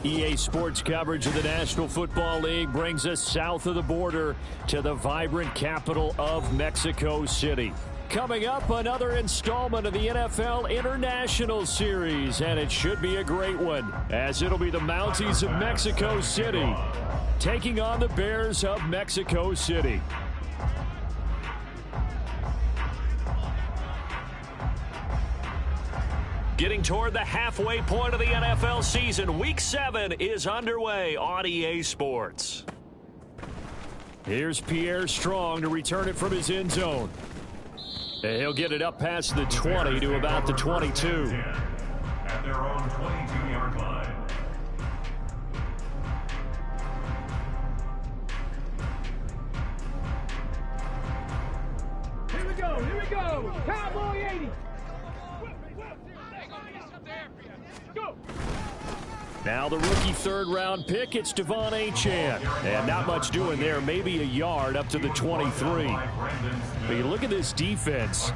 EA Sports coverage of the National Football League brings us south of the border to the vibrant capital of Mexico City. Coming up, another installment of the NFL International Series, and it should be a great one, as it'll be the Mounties of Mexico City taking on the Bears of Mexico City. Getting toward the halfway point of the NFL season, Week 7 is underway on EA Sports. Here's Pierre Strong to return it from his end zone. And he'll get it up past the 20 to about the 22. At their own 22-yard line. Here we go. Cowboy 80. Go. Now the rookie third-round pick, it's De'Von Achane. And not much doing there, maybe a yard up to the 23. But you look at this defense,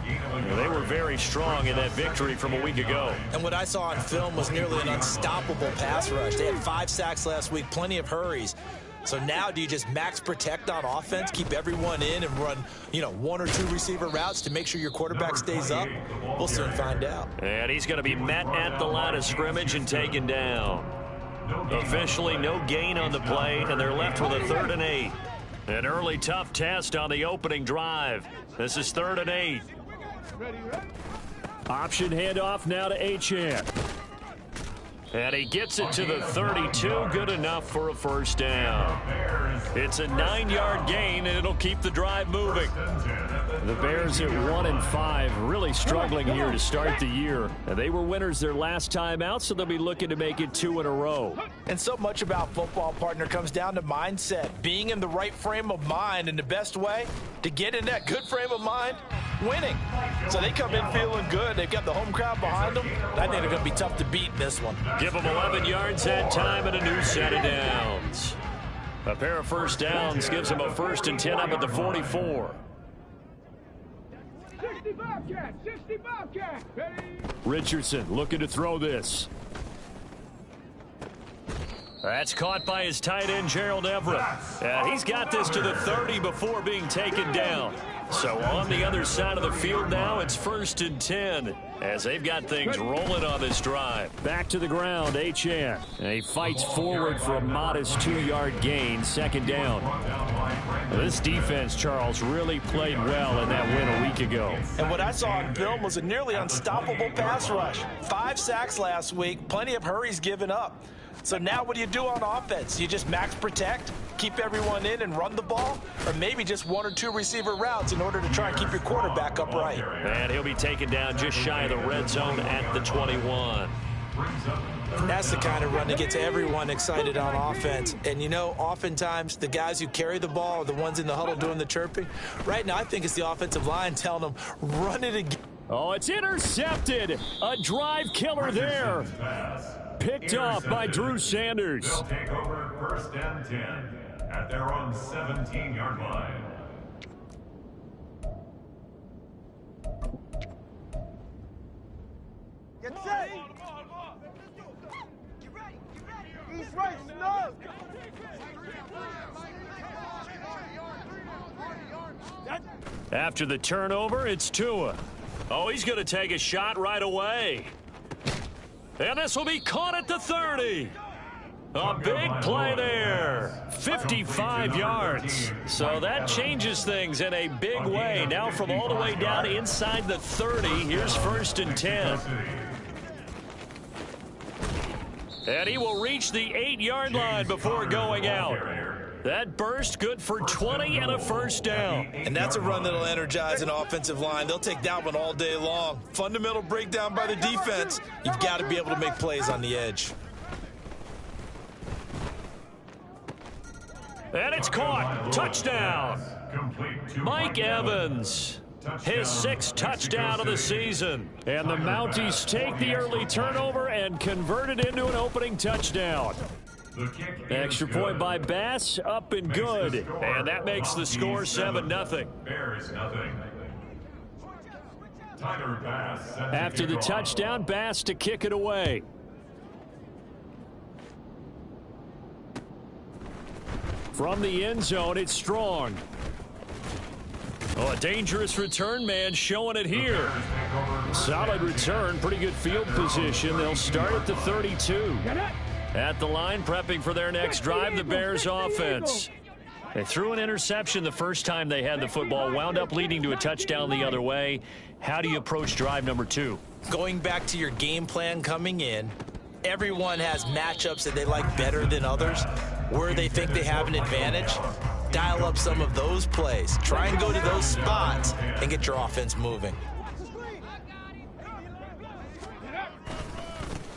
they were very strong in that victory from a week ago. And what I saw on film was nearly an unstoppable pass rush. They had 5 sacks last week, plenty of hurries. So now do you just max protect on offense, keep everyone in and run, 1 or 2 receiver routes to make sure your quarterback stays up? We'll soon find out. And he's going to be met at the line of scrimmage and taken down. Officially no gain on the play, and they're left with a 3rd and 8. An early tough test on the opening drive. This is 3rd and 8. Option handoff now to Achane. And he gets it to the 32, good enough for a first down. It's a 9-yard gain, and it'll keep the drive moving. The Bears at 1-5, really struggling here to start the year. And they were winners their last time out, so they'll be looking to make it 2 in a row. And so much about football, partner, comes down to mindset. Being in the right frame of mind, and the best way to get in that good frame of mind, winning. So they come in feeling good. They've got the home crowd behind them. I think they're going to be tough to beat in this one. Give them 11 yards that time and a new set of downs. A pair of first downs gives them a 1st and 10 up at the 44. 60 Bobcat. Richardson looking to throw this. That's caught by his tight end, Gerald Everett. He's got this to the 30 before being taken down. So on the other side of the field now, it's 1st and 10 as they've got things rolling on this drive. Back to the ground, Achane. And he fights forward for a modest 2-yard gain, 2nd down. This defense, Charles, really played well in that win a week ago. And what I saw on film was a nearly unstoppable pass rush. 5 sacks last week, plenty of hurries given up. So now what do you do on offense? You just max protect, keep everyone in and run the ball, or maybe just 1 or 2 receiver routes in order to try and keep your quarterback upright. And he'll be taken down just shy of the red zone at the 21. And that's the kind of run that gets everyone excited on offense. And, oftentimes the guys who carry the ball are the ones in the huddle doing the chirping. Right now, I think it's the offensive line telling them, run it again. Oh, it's intercepted. A drive killer there. Picked off by Drew Sanders. They'll take over 1st and 10 at their own 17-yard line. Get set. Get ready. East right, snug. After the turnover, it's Tua. Oh, he's going to take a shot right away. And this will be caught at the 30. A big play there. 55 yards. So that changes things in a big way. Now from all the way down inside the 30, here's 1st and 10. And he will reach the 8-yard line before going out. That burst good for 20 and a first down. And that's a run that'll energize an offensive line. They'll take that one all day long. Fundamental breakdown by the defense. You've got to be able to make plays on the edge. And it's caught. Touchdown. Mike Evans. His 6th touchdown of the season. And the Mounties take the early turnover and convert it into an opening touchdown. Extra point by Bass, up and good. And that makes the score 7-0. After the touchdown, Bass to kick it away. From the end zone, it's Strong. Oh, a dangerous return man showing it here. Solid return, pretty good field position. They'll start at the 32. At the line, prepping for their next drive, the Bears offense. They threw an interception the first time they had the football, wound up leading to a touchdown the other way. How do you approach drive number 2? Going back to your game plan coming in, everyone has matchups that they like better than others, where they think they have an advantage. Dial up some of those plays. Try and go to those spots and get your offense moving.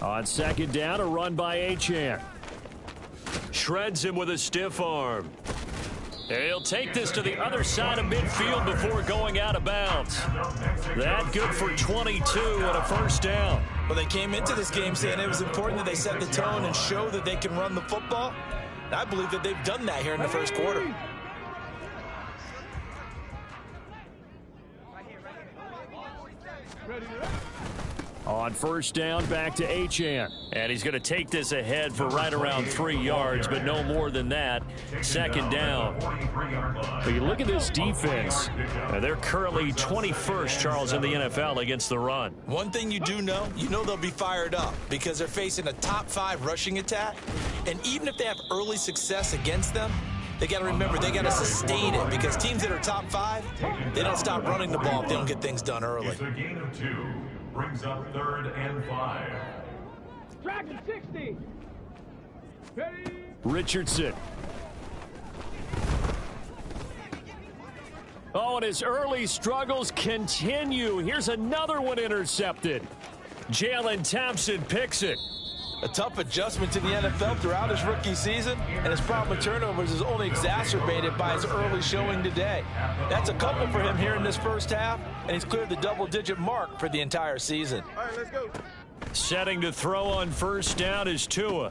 On second down, a run by Achane. Shreds him with a stiff arm. He'll take this to the other side of midfield before going out of bounds. That good for 22 and a first down. Well, they came into this game saying it was important that they set the tone and show that they can run the football. And I believe that they've done that here in the first quarter. On first down, back to Achane. And he's going to take this ahead for right around 3 yards, but no more than that. Second down. But you look at this defense. They're currently 21st, Charles, in the NFL against the run. One thing you do know, they'll be fired up because they're facing a top 5 rushing attack. And even if they have early success against them, they got to remember they got to sustain it because teams that are top 5, they don't stop running the ball if they don't get things done early. It's a gain of 2. Brings up 3rd and 5. Dragon 60. Ready. Richardson. Oh, and his early struggles continue. Here's another one intercepted. Jalen Thompson picks it. A tough adjustment to the NFL throughout his rookie season, and his problem with turnovers is only exacerbated by his early showing today. That's a couple for him here in this first half, and he's cleared the double-digit mark for the entire season. All right, let's go. Setting to throw on first down is Tua.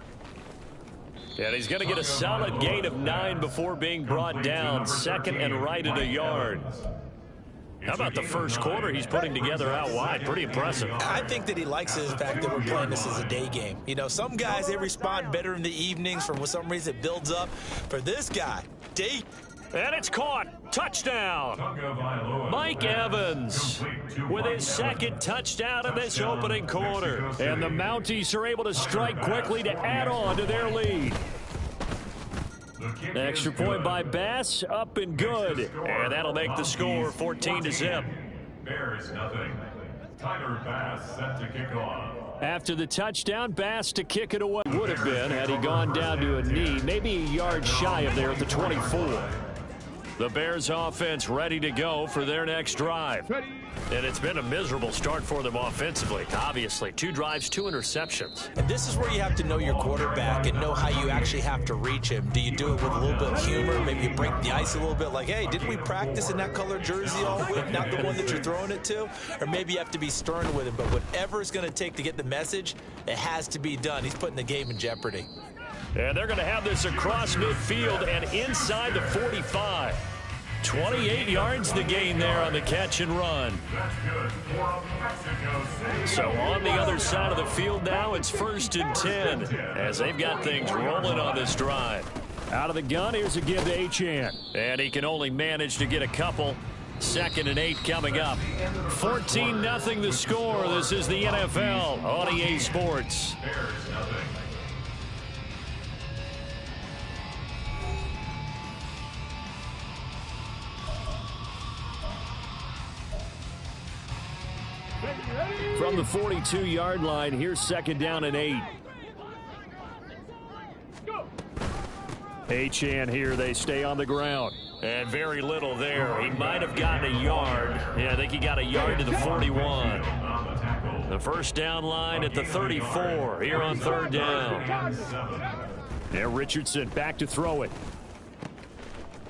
And he's going to get a solid gain of 9 before being brought down. Second and right at a yard. How about the first quarter he's putting together out wide? Pretty impressive. I think that he likes the fact that we're playing this as a day game. Some guys, they respond better in the evenings. For some reason, it builds up. For this guy, day. And it's caught. Touchdown. Mike Evans with his 2nd touchdown in this opening quarter. And the Mounties are able to strike quickly to add on to their lead. Extra point by Bass, up and good. And that'll make the score 14-0. Bears nothing. Tyler Bass set to kick off. After the touchdown, Bass to kick it away. Would have been had he gone down to a knee, maybe a yard shy of there at the 24. The Bears offense ready to go for their next drive. And it's been a miserable start for them offensively. Obviously, 2 drives, 2 interceptions. And this is where you have to know your quarterback and know how you actually have to reach him. Do you do it with a little bit of humor? Maybe you break the ice a little bit like, hey, didn't we practice in that color jersey all week, not the one that you're throwing it to? Or maybe you have to be stern with him. But whatever it's going to take to get the message, it has to be done. He's putting the game in jeopardy. And they're going to have this across midfield and inside the 45. 28 yards to gain there on the catch and run. So on the other side of the field now, it's 1st and 10 as they've got things rolling on this drive. Out of the gun, here's a give to Achane. And he can only manage to get a couple. 2nd and 8 coming up. 14-0 the score. This is the NFL on EA Sports. From the 42-yard line, here's 2nd down and 8. Go. Achane here, they stay on the ground. And very little there. He might have gotten a yard. Yeah, I think he got a yard to the 41. The first down line at the 34 here on third down. There, Richardson back to throw it.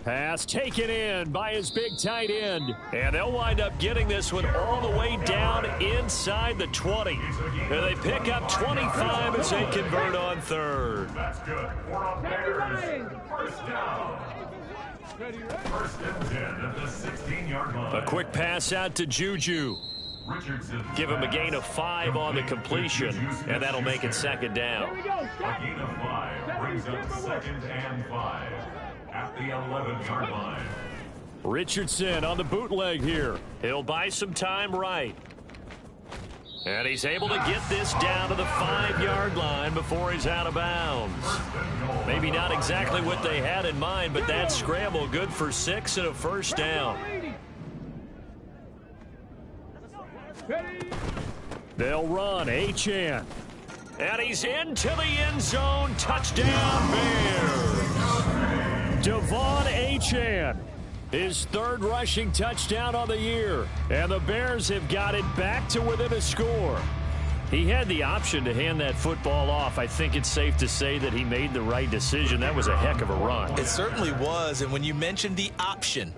Pass taken in by his big tight end. And they'll wind up getting this one all the way down inside the 20. And they pick up 25 as they convert on third. That's good. We're on Bears. First down. First and 10 at the 16-yard line. A quick pass out to Juju. Richardson. Give him a gain of 5 on the completion, and that'll make it second down. A gain of 5 brings up second and 5 at the 11-yard line. Richardson on the bootleg here. He'll buy some time right. And he's able to get this down to the 5-yard line before he's out of bounds. Maybe not exactly what they had in mind, but that scramble good for 6 and a first down. They'll run. Achane. And he's into the end zone. Touchdown, Bears. Devon Achane. His third rushing touchdown on the year. And the Bears have got it back to within a score. He had the option to hand that football off. I think it's safe to say that he made the right decision. That was a heck of a run. It certainly was. And when you mentioned the option,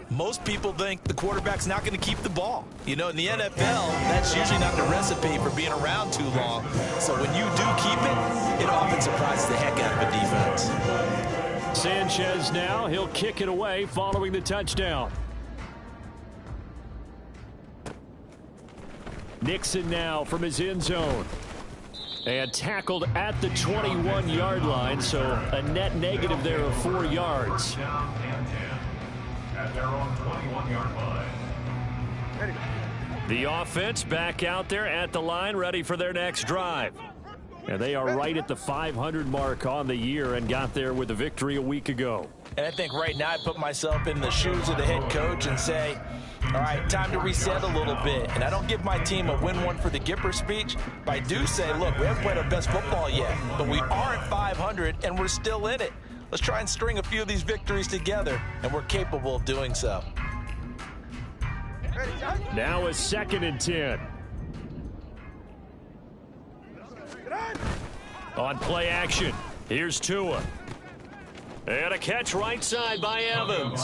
most people think the quarterback's not going to keep the ball. You know, in the NFL, that's usually not the recipe for being around too long. So when you do keep it, it often surprises the heck out of a defense. Sanchez now, he'll kick it away following the touchdown. Nixon now from his end zone. And tackled at the 21-yard line, so a net negative there of 4 yards. Down and 10 at their own 21-yard line. The offense back out there at the line, ready for their next drive. And they are right at the 500 mark on the year and got there with a victory a week ago. And I think right now I put myself in the shoes of the head coach and say, all right, time to reset a little bit. And I don't give my team a win one for the Gipper speech, but I do say, look, we haven't played our best football yet, but we are at 500 and we're still in it. Let's try and string a few of these victories together, and we're capable of doing so. Now a 2nd and 10. On play action, here's Tua. And a catch right side by Evans.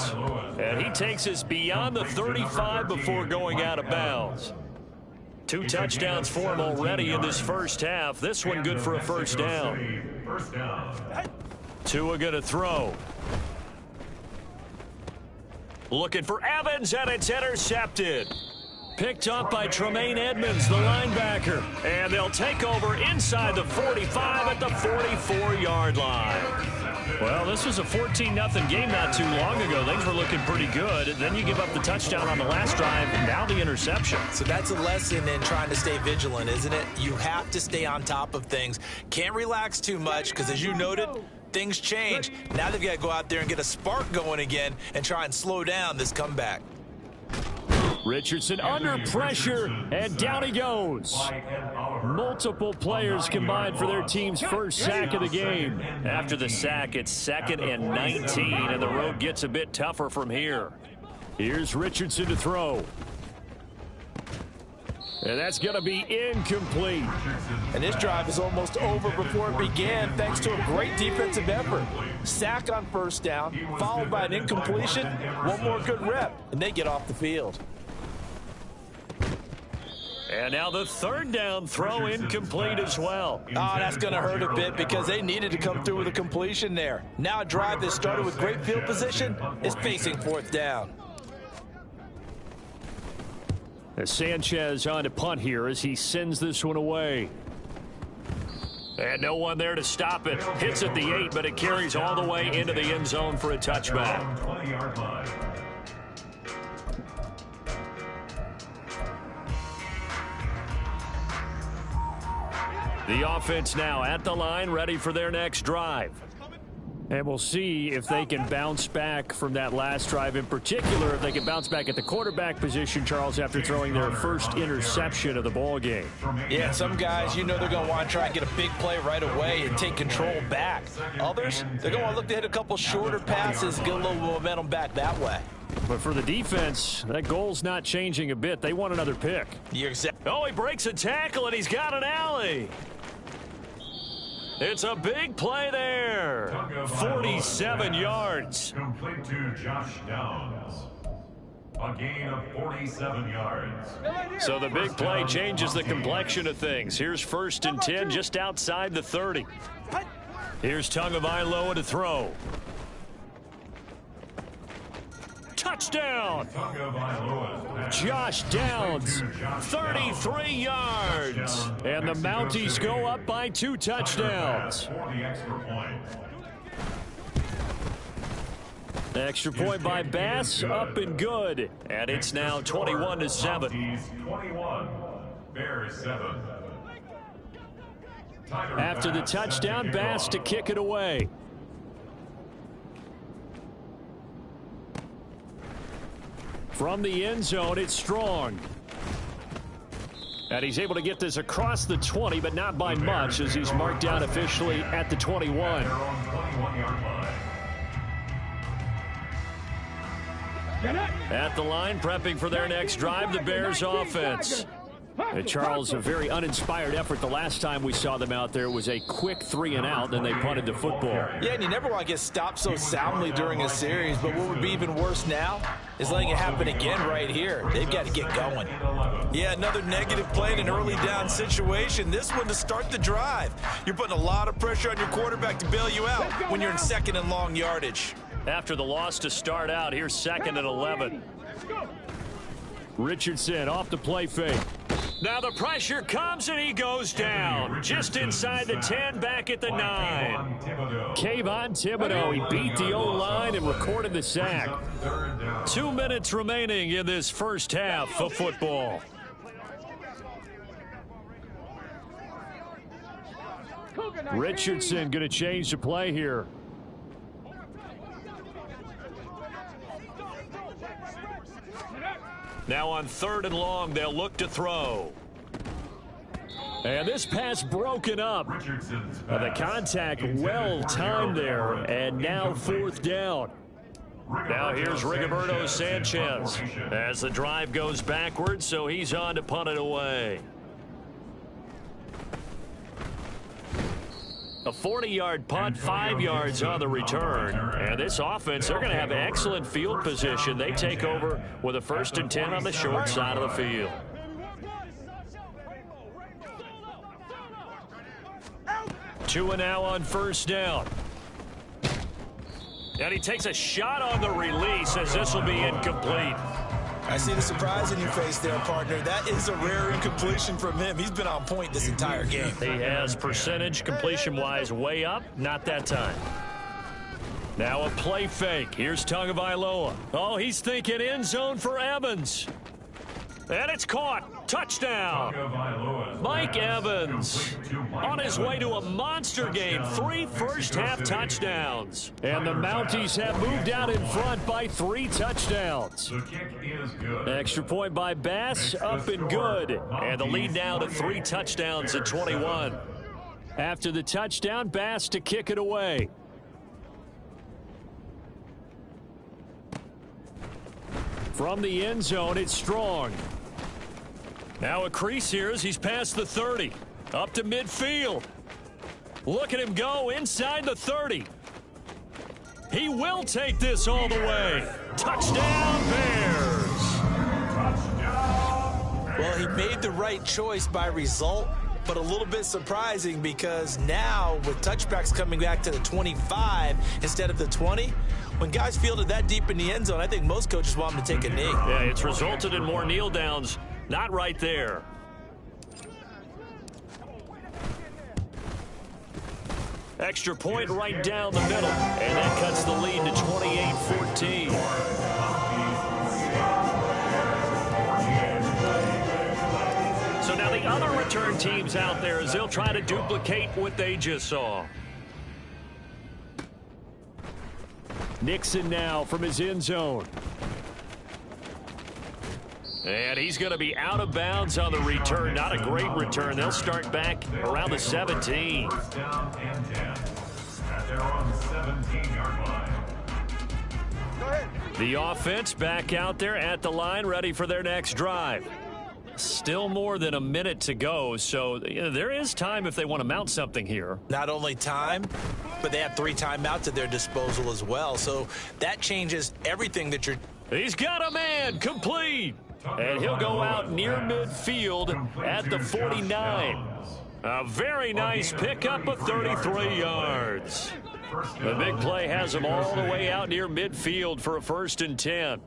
And he takes us beyond the 35 before going out of bounds. 2 touchdowns for him already in this first half. This one good for a first down. Tua going to throw. Looking for Evans, and it's intercepted. Picked up by Tremaine Edmonds, the linebacker. And they'll take over inside the 45 at the 44-yard line. Well, this was a 14-0 game not too long ago. Things were looking pretty good. And then you give up the touchdown on the last drive, and now the interception. So that's a lesson in trying to stay vigilant, isn't it? You have to stay on top of things. Can't relax too much because, as you noted, things change. Now they've got to go out there and get a spark going again and try and slow down this comeback. Richardson under pressure, and down he goes. Multiple players combined for their team's first sack of the game. After the sack, it's 2nd and 19, and the road gets a bit tougher from here. Here's Richardson to throw. And that's going to be incomplete. And this drive is almost over before it began, thanks to a great defensive effort. Sack on first down, followed by an incompletion. One more good rep, and they get off the field. And now the 3rd down throw incomplete as well. Oh, that's going to hurt a bit because they needed to come through with a completion there. Now a drive that started with great field position is facing 4th down. As Sanchez on to punt here as he sends this one away. And no one there to stop it. Hits at the 8, but it carries all the way into the end zone for a touchback. 20-yard line. The offense now at the line, ready for their next drive. And we'll see if they can bounce back from that last drive, in particular, if they can bounce back at the quarterback position, Charles, after throwing their first interception of the ball game. Yeah, some guys, you know they're going to want to try and get a big play right away and take control back. Others, they're going to want to look to hit a couple shorter passes, get a little momentum back that way. But for the defense, that goal's not changing a bit. They want another pick. You're exactly. Oh, he breaks a tackle, and he's got an alley. It's a big play there. 47 yards. Complete to Josh Downs. A gain of 47 yards. So the big play changes the complexion of things. Here's 1st and 10 just outside the 30. Here's Tagovailoa to throw. Touchdown! Josh Downs, 33 yards. And the Mounties go up by 2 touchdowns. Extra point by Bass, up and good. And it's now 21-7. 21, Bears 7. After the touchdown, Bass to kick it away. From the end zone, it's Strong. And he's able to get this across the 20, but not by much, as he's marked down officially at the 21. At the line, prepping for their next drive, the Bears offense. Charles, a very uninspired effort the last time we saw them out there. It was a quick 3-and-out, then they punted the football. Yeah, and you never want to get stopped so soundly during a series, but what would be even worse now is letting it happen again right here. They've got to get going. Yeah, another negative play in an early down situation. This one to start the drive. You're putting a lot of pressure on your quarterback to bail you out when you're in 2nd and long yardage. After the loss to start out, here's 2nd and 11. Richardson off the play fake. Now the pressure comes and he goes down. Just inside the 10, back at the 9. Kayvon Thibodeaux, he beat the O-line and recorded the sack. 2 minutes remaining in this first half of football. Richardson going to change the play here. Now on 3rd and long, they'll look to throw. And this pass broken up. The contact well timed there, and now 4th down. Now here's Rigoberto Sanchez as the drive goes backwards, so he's on to punt it away. A 40-yard punt, 5 yards on the return. And this offense, they're going to have excellent field position. They take over with a 1st and 10 on the short side of the field. Two and now on 1st down. And he takes a shot on the release as this will be incomplete. I see the surprise in your face there, partner. That is a rare incompletion from him. He's been on point this entire game. He has percentage completion-wise way up. Not that time. Now a play fake. Here's Tagovailoa. Oh, he's thinking end zone for Evans. And it's caught. Touchdown. Mike Evans on his way to a monster game. 3 first-half touchdowns. And the Mounties have moved out in front by 3 touchdowns. The kick is good. Extra point by Bass, up and good. And the lead now to 3 touchdowns at 21. After the touchdown, Bass to kick it away. From the end zone, it's Strong. Now a crease here as he's past the 30. Up to midfield. Look at him go inside the 30. He will take this all the way. Touchdown, Bears. Well, he made the right choice by result, but a little bit surprising because now with touchbacks coming back to the 25 instead of the 20, when guys fielded that deep in the end zone, I think most coaches want them to take a knee. Yeah, it's resulted in more kneel downs. Not right there. Extra point right down the middle. And that cuts the lead to 28-14. So now the other return teams out there as they'll try to duplicate what they just saw. Nixon now from his end zone. And he's going to be out of bounds on the return. Not a great return. They'll start back around the 17. First down and 10 at their own 17-yard line. The offense back out there at the line, ready for their next drive. Still more than a minute to go, so there is time if they want to mount something here. Not only time, but they have 3 timeouts at their disposal as well. So that changes everything that you're... He's got a man, complete. And he'll go out near midfield at the 49. A very nice pickup of 33 yards. The big play has him all the way out near midfield for a 1st and 10.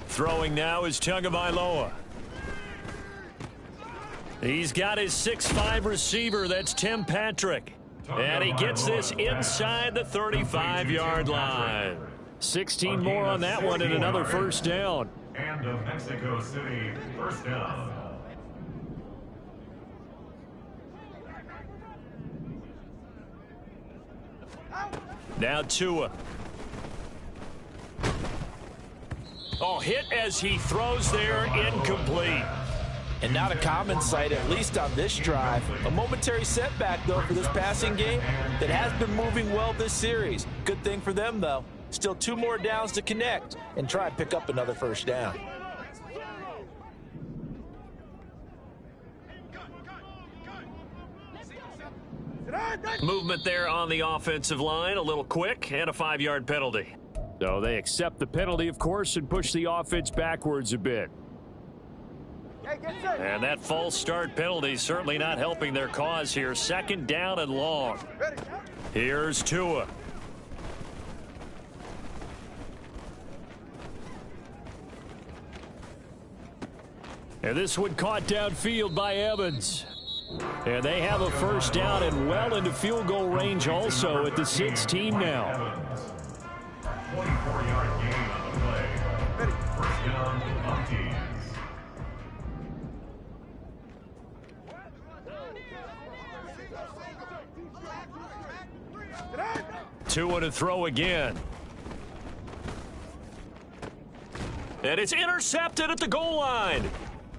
Throwing now is Tagovailoa. He's got his 6'5 receiver. That's Tim Patrick. And he gets this inside the 35-yard line. 16 more on that one and another 1st down. And of Mexico City, 1st down. Now Tua. Oh, hit as he throws there, incomplete. And not a common sight, at least on this drive. A momentary setback, though, for this passing game that has been moving well this series. Good thing for them, though. Still 2 more downs to connect and try and pick up another 1st down. Movement there on the offensive line, a little quick, and a 5-yard penalty. So they accept the penalty, of course, and push the offense backwards a bit. And that false start penalty certainly not helping their cause here. 2nd down and long. Here's Tua. And this one caught downfield by Evans. And they have a 1st down and well into field goal range also at the 16 now. 24-yard gain on the play. 1st down, Monkeys. Tua to throw again. And it's intercepted at the goal line.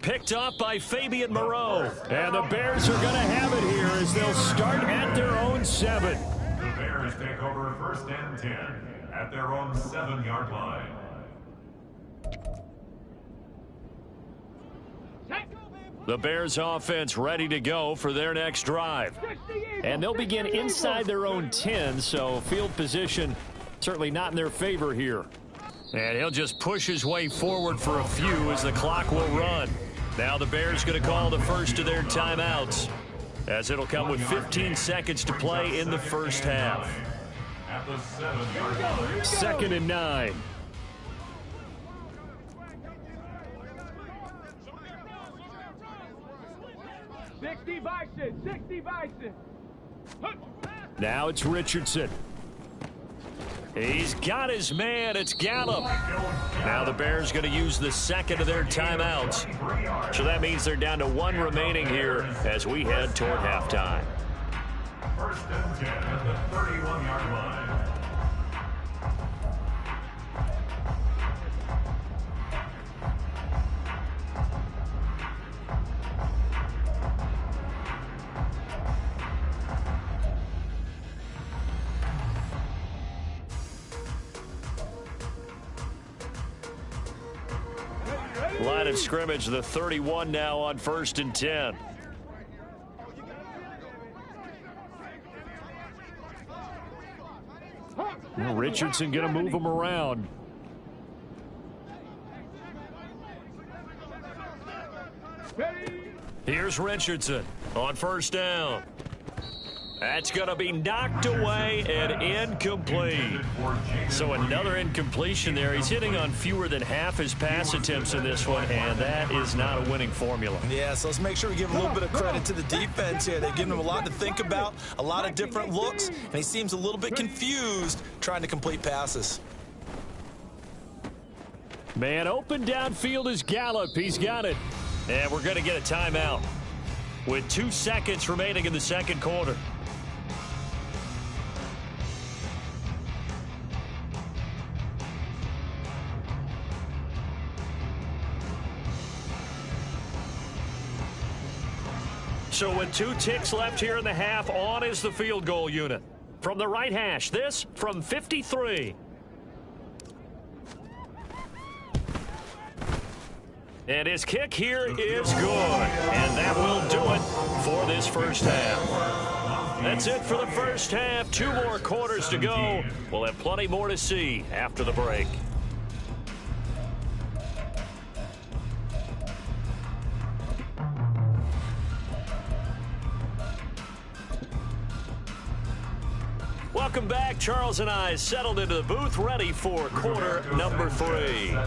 Picked off by Fabian Moreau. And the Bears are going to have it here as they'll start at their own 7. The Bears take over 1st and 10 at their own 7-yard line. The Bears offense ready to go for their next drive. And they'll begin inside their own 10, so field position certainly not in their favor here. And he'll just push his way forward for a few as the clock will run. Now the Bears going to call the first of their timeouts, as it'll come with 15 seconds to play in the 1st half. At the 7-yard line. 2nd and 9. Now it's Richardson. He's got his man. It's Gallup. Now the Bears going to use the 2nd of their timeouts. So that means they're down to 1 remaining here as we head toward halftime. 1st and 10 at the 31-yard line. Line of scrimmage, the 31 now on 1st and 10. Richardson going to move him around. Here's Richardson on 1st down. That's going to be knocked away and incomplete. So another incompletion there. He's hitting on fewer than half his pass attempts in this one, and that is not a winning formula. Yeah, so let's make sure we give a little bit of credit to the defense here. They've given him a lot to think about, a lot of different looks, and he seems a little bit confused trying to complete passes. Man open downfield is Gallup. He's got it. And we're going to get a timeout with 2 seconds remaining in the 2nd quarter. So with 2 ticks left here in the half, on is the field goal unit. From the right hash, this from 53. And his kick here is good. And that will do it for this first half. That's it for the first half. 2 more quarters to go. We'll have plenty more to see after the break. Welcome back. Charles and I settled into the booth, ready for quarter number 3.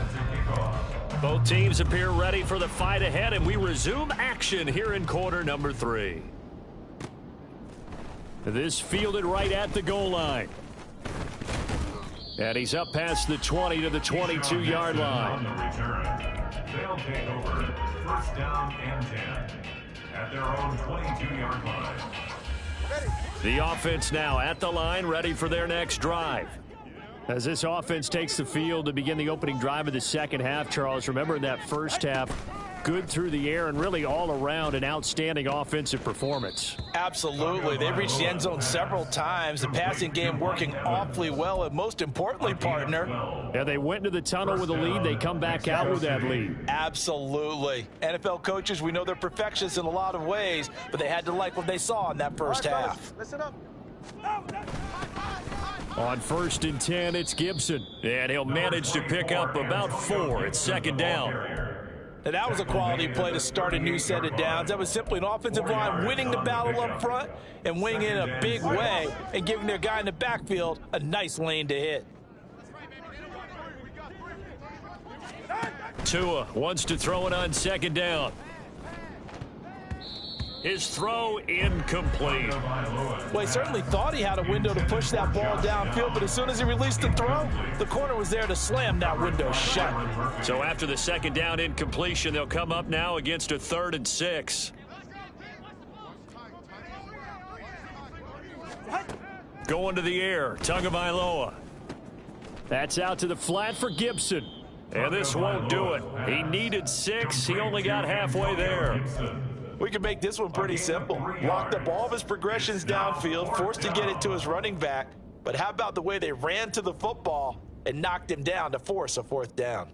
Both teams appear ready for the fight ahead, and we resume action here in quarter number 3. This fielded right at the goal line. And he's up past the 20 to the 22-yard line. They'll take over first down and 10 at their own 22-yard line. The offense now at the line, ready for their next drive. As this offense takes the field to begin the opening drive of the second half, Charles, remember in that first half, good through the air and really all around an outstanding offensive performance. Absolutely. They reached the end zone several times. The passing game working awfully well, and most importantly, partner. Yeah, they went into the tunnel with a lead. They come back out with that lead. Absolutely. NFL coaches, we know they're perfectionists in a lot of ways, but they had to like what they saw in that first half. Listen up. On 1st and 10, it's Gibson. And he'll manage to pick up about 4. It's second down. And that was a quality play to start a new set of downs. That was simply an offensive line winning the battle up front and winning it in a big way and giving their guy in the backfield a nice lane to hit. Tua wants to throw it on second down. His throw incomplete. Well, he certainly thought he had a window to push that ball downfield, but as soon as he released the throw, the corner was there to slam that window shut. So after the second down incompletion, they'll come up now against a 3rd and 6. Going to the air, Tagovailoa. That's out to the flat for Gibson. And this won't do it. He needed 6. He only got halfway there. We can make this one pretty simple. Locked up all of his progressions downfield, forced to get it to his running back. But how about the way they ran to the football and knocked him down to force a 4th down?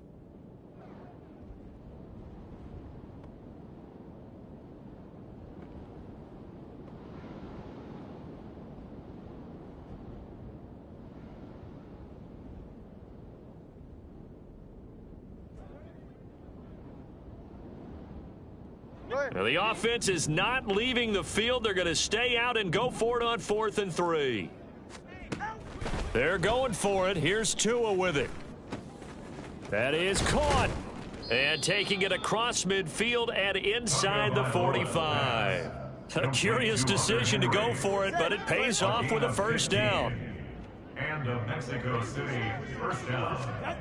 Now, the offense is not leaving the field. They're going to stay out and go for it on 4th and 3. They're going for it. Here's Tua with it. That is caught. And taking it across midfield and inside the 45. A curious decision to go for it, but it pays off with a first down. And the Mexico City first down.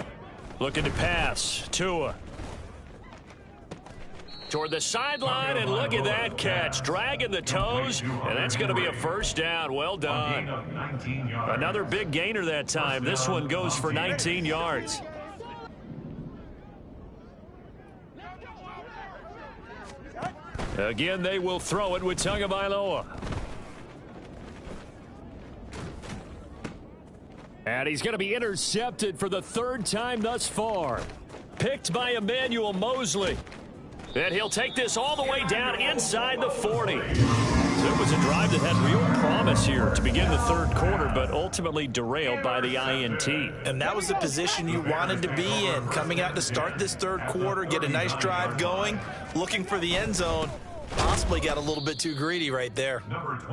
Looking to pass. Tua. Toward the sideline, and look at that catch. Dragging the toes, and that's going to be a first down. Well done. Another big gainer that time. This one goes for 19 yards. Again, they will throw it with Tagovailoa. And he's going to be intercepted for the 3rd time thus far. Picked by Emmanuel Mosley. And he'll take this all the way down inside the 40. So it was a drive that had real promise here to begin the 3rd quarter, but ultimately derailed by the INT. And that was the position you wanted to be in, coming out to start this 3rd quarter, get a nice drive going, looking for the end zone. Possibly got a little bit too greedy right there.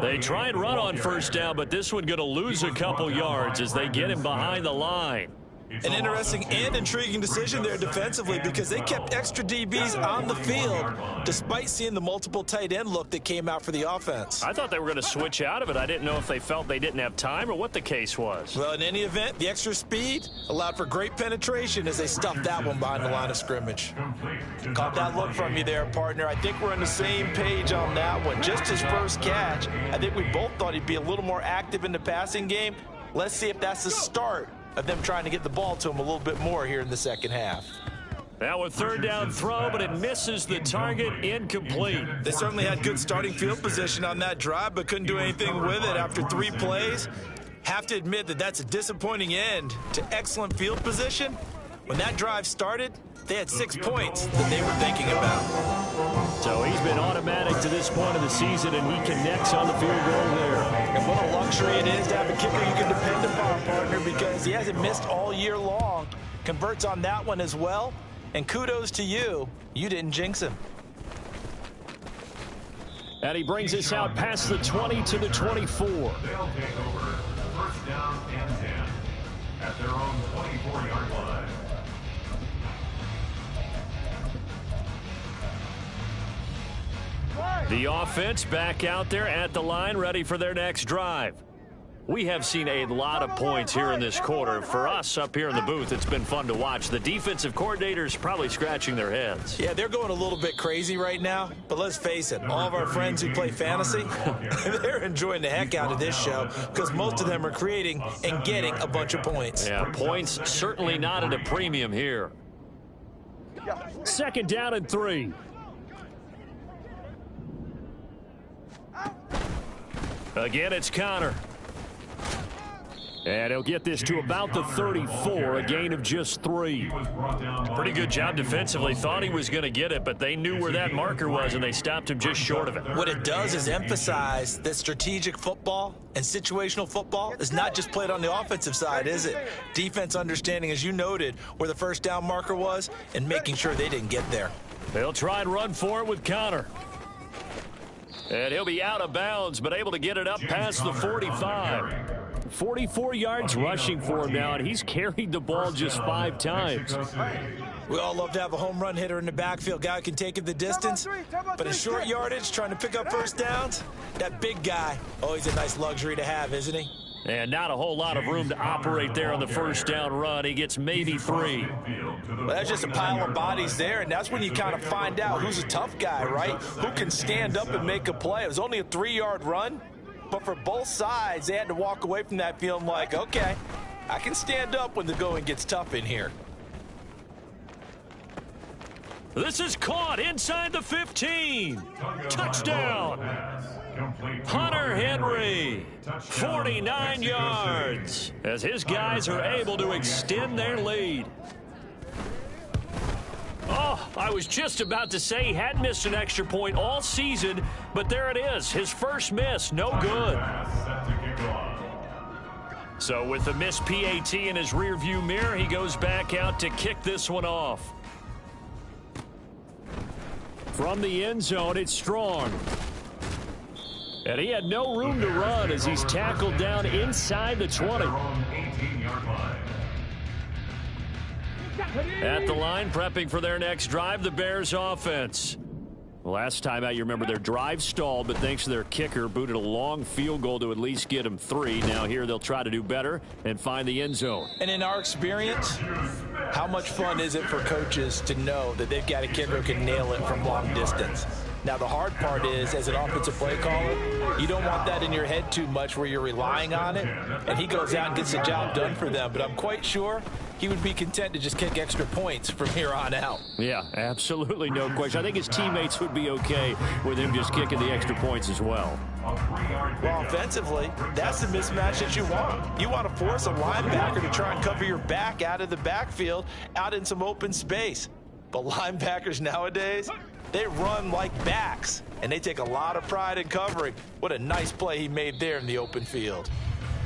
They try and run on first down, but this one going to lose a couple yards as they get him behind the line. An interesting and intriguing decision there defensively because they kept extra DBs on the field despite seeing the multiple tight end look that came out for the offense. I thought they were going to switch out of it. I didn't know if they felt they didn't have time or what the case was. Well, in any event, the extra speed allowed for great penetration as they stuffed that one behind the line of scrimmage. Caught that look from you there, partner. I think we're on the same page on that one. Just his first catch, I think we both thought he'd be a little more active in the passing game. Let's see if that's the start of them trying to get the ball to him a little bit more here in the second half. Now a third down throw, but it misses the target, incomplete. They certainly had good starting field position on that drive, but couldn't do anything with it after 3 plays. Have to admit that that's a disappointing end to excellent field position. When that drive started, they had 6 points that they were thinking about. So he's been automatic to this point of the season, and he connects on the field goal there. And what a luxury it is to have a kicker you can depend upon, partner, because he hasn't missed all year long. Converts on that one as well. And kudos to you. You didn't jinx him. And he brings us out past the 20 to the 24. They'll take over. First down and 10 at their own 24-yard line. The offense back out there at the line, ready for their next drive. We have seen a lot of points here in this quarter. For us up here in the booth, it's been fun to watch. The defensive coordinators probably scratching their heads. Yeah, they're going a little bit crazy right now. But let's face it, all of our friends who play fantasy, they're enjoying the heck out of this show because most of them are creating and getting a bunch of points. Yeah, points certainly not at a premium here. Second down and 3. Again, it's Connor. And he'll get this to about the 34, a gain of just 3. Pretty good job defensively. Thought he was going to get it, but they knew where that marker was, and they stopped him just short of it. What it does is emphasize that strategic football and situational football is not just played on the offensive side, is it? Defense understanding, as you noted, where the first down marker was and making sure they didn't get there. They'll try and run for it with Connor. And he'll be out of bounds, but able to get it up past the 45. 44 yards rushing for him now, and he's carried the ball just 5 times. We all love to have a home run hitter in the backfield, guy who can take it the distance. But in short yardage, trying to pick up first downs, that big guy, always a nice luxury to have, isn't he? And not a whole lot of room to operate there on the first down run. He gets maybe 3. Well, that's just a pile of bodies there, and that's when you kind of find out who's a tough guy, right? Who can stand up and make a play. It was only a 3-yard run, but for both sides, they had to walk away from that feeling like, okay, I can stand up when the going gets tough in here. This is caught inside the 15. Touchdown. Hunter Henry, 49 yards, as his guys are able to extend their lead. Oh, I was just about to say he hadn't missed an extra point all season, but there it is, his first miss, no good. So with the missed PAT in his rearview mirror, he goes back out to kick this one off. From the end zone, it's Strong. And he had no room to run as he's tackled down inside the 20. At the line, prepping for their next drive, the Bears offense. Last time out, you remember their drive stalled, but thanks to their kicker, booted a long field goal to at least get them 3. Now here they'll try to do better and find the end zone. And in our experience, how much fun is it for coaches to know that they've got a kicker who can nail it from long distance? Now, the hard part is, as an offensive play caller, you don't want that in your head too much where you're relying on it, and he goes out and gets the job done for them. But I'm quite sure he would be content to just kick extra points from here on out. Yeah, absolutely no question. I think his teammates would be okay with him just kicking the extra points as well. Well, offensively, that's the mismatch that you want. You want to force a linebacker to try and cover your back out of the backfield, out in some open space. But linebackers nowadays, they run like backs, and they take a lot of pride in covering. What a nice play he made there in the open field.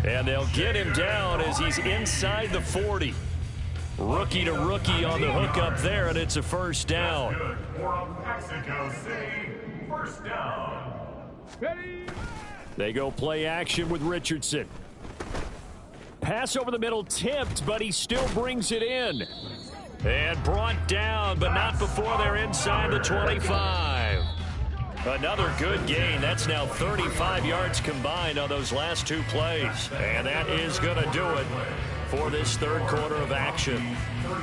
And they'll get him down as he's inside the 40. Rookie to rookie on the hook up there, and it's a first down. Mexico City, first down. They go play action with Richardson. Pass over the middle tipped, but he still brings it in. And brought down, but not before they're inside the 25. Another good gain. That's now 35 yards combined on those last 2 plays. And that is going to do it for this third quarter of action.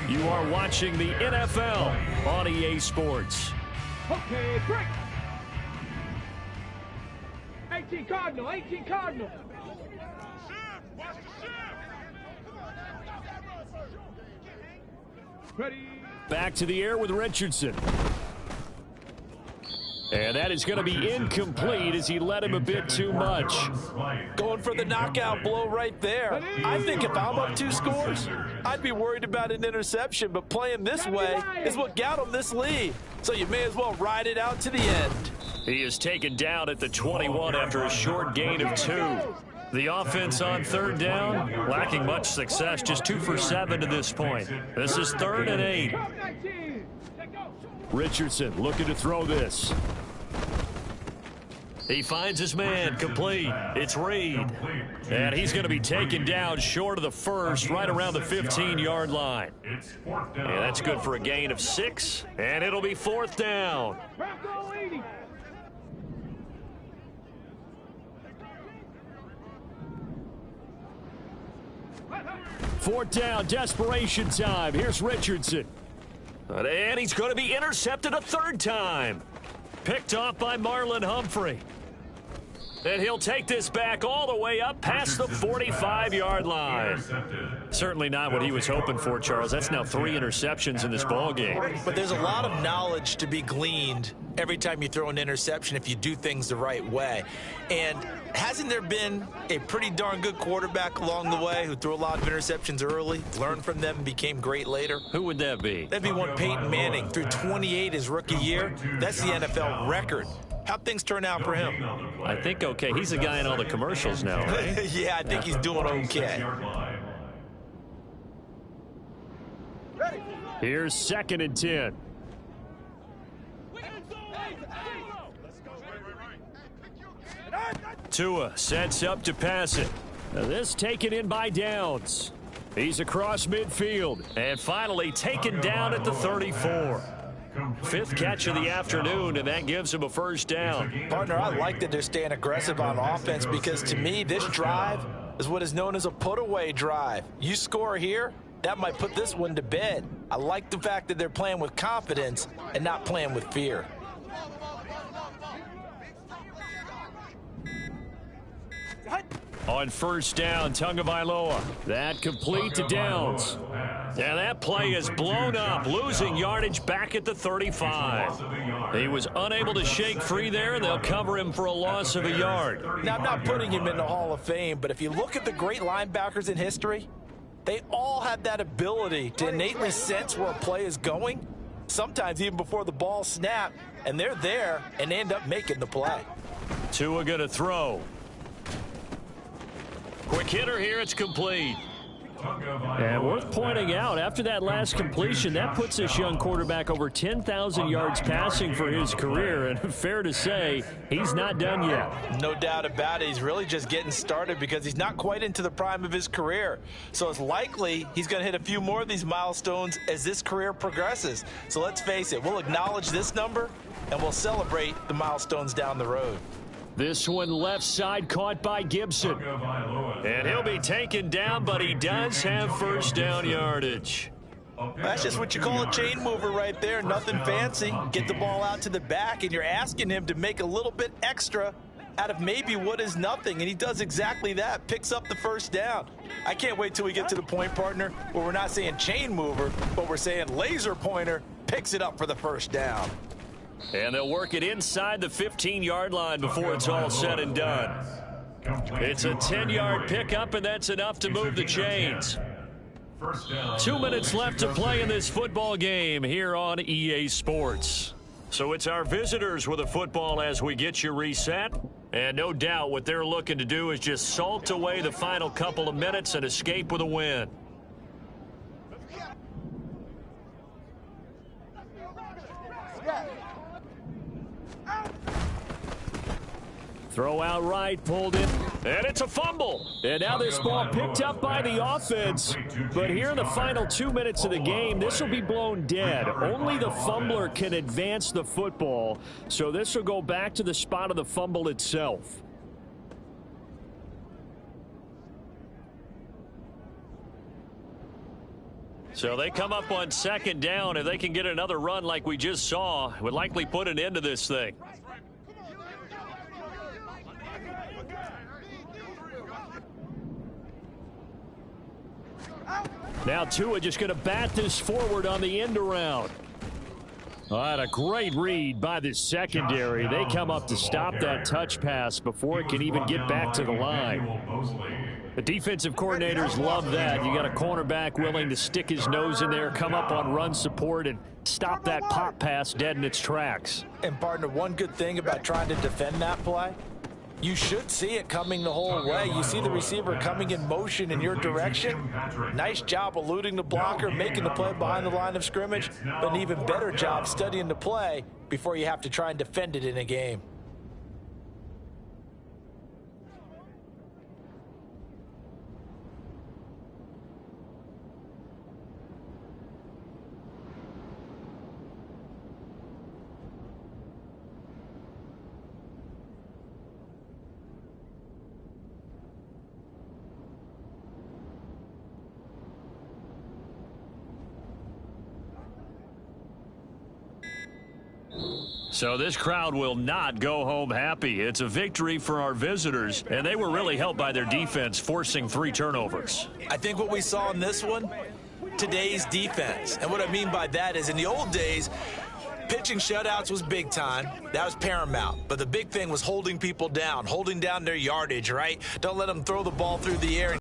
You are watching the NFL on EA Sports. Okay, break. 18 Cardinal, 18 Cardinal. Ready. Back to the air with Richardson. And that is going to be incomplete as he led him a bit too much. Going for the knockout blow right there. I think if I'm up 2 scores, I'd be worried about an interception, but playing this way is what got him this lead. So you may as well ride it out to the end. He is taken down at the 21 after a short gain of 2. The offense on 3rd down, lacking much success, just 2 for 7 to this point. This is 3rd and 8. Richardson looking to throw this. He finds his man, complete. It's Reed. And he's going to be taken down short of the first, right around the 15-yard line. And that's good for a gain of 6, and it'll be 4th down. 4th down, desperation time. Here's Richardson. And he's going to be intercepted a 3rd time. Picked off by Marlon Humphrey. And he'll take this back all the way up past the 45-yard line. Certainly not what he was hoping for, Charles. That's now 3 interceptions in this ball game. But there's a lot of knowledge to be gleaned every time you throw an interception if you do things the right way. And hasn't there been a pretty darn good quarterback along the way who threw a lot of interceptions early, learned from them, and became great later? Who would that be? That'd be one Peyton Manning. Threw 28 his rookie year. That's the NFL record. How'd things turn out for him? I think okay. He's the guy in all the commercials now, right? Yeah, I think he's doing okay. Here's 2nd and 10. Tua sets up to pass it. Now this taken in by Downs. He's across midfield. And finally taken down at the 34. 5th catch of the afternoon, and that gives him a 1st down. Partner, I like that they're staying aggressive on offense because, to me, this drive is what is known as a put-away drive. You score here, that might put this one to bed. I like the fact that they're playing with confidence and not playing with fear. On 1st down, Tagovailoa. That complete to Downs. And that play is blown up, losing yardage back at the 35. He was unable to shake free there, and they'll cover him for a loss of a yard. Now, I'm not putting him in the Hall of Fame, but if you look at the great linebackers in history, they all have that ability to innately sense where a play is going, sometimes even before the ball snapped, and they're there and end up making the play. Tua going to throw. Quick hitter here, it's complete. And worth pointing out, after that last completion, that puts this young quarterback over 10,000 yards passing for his career. And fair to say, he's not done yet. No doubt about it. He's really just getting started because he's not quite into the prime of his career. So it's likely he's going to hit a few more of these milestones as this career progresses. So let's face it, we'll acknowledge this number and we'll celebrate the milestones down the road. This one left side caught by Gibson. And he'll be taken down, but he does have 1st down yardage. That's just what you call a chain mover right there. Nothing fancy. Get the ball out to the back, and you're asking him to make a little bit extra out of maybe what is nothing. And he does exactly that, picks up the 1st down. I can't wait till we get to the point, partner, where we're not saying chain mover, but we're saying laser pointer picks it up for the 1st down. And they'll work it inside the 15-yard line before it's all said and done. It's a 10-yard pickup, and that's enough to move the chains. 2 minutes left to play in this football game here on EA Sports. So it's our visitors with a football as we get you reset. And no doubt what they're looking to do is just salt away the final couple of minutes and escape with a win. Throw out right, pulled in, and it's a fumble. And now this ball picked up by the offense. But here in the final 2 minutes of the game, this will be blown dead. Only the fumbler can advance the football, so this will go back to the spot of the fumble itself. So they come up on 2nd down. If they can get another run like we just saw, it would likely put an end to this thing. Now Tua just going to bat this forward on the end around. All right, a great read by the secondary. They come up to stop that touch pass before it can even get back to the line. The defensive coordinators love that. You got a cornerback willing to stick his nose in there, come up on run support, and stop that pop pass dead in its tracks. And, partner, one good thing about trying to defend that play, you should see it coming the whole way. You see the receiver coming in motion in your direction. Nice job eluding the blocker, making the play behind the line of scrimmage, but an even better job studying the play before you have to try and defend it in a game. So this crowd will not go home happy. It's a victory for our visitors, and they were really helped by their defense, forcing 3 turnovers. I think what we saw in this one, today's defense. And what I mean by that is in the old days, pitching shutouts was big time. That was paramount. But the big thing was holding people down, holding down their yardage, right? Don't let them throw the ball through the air.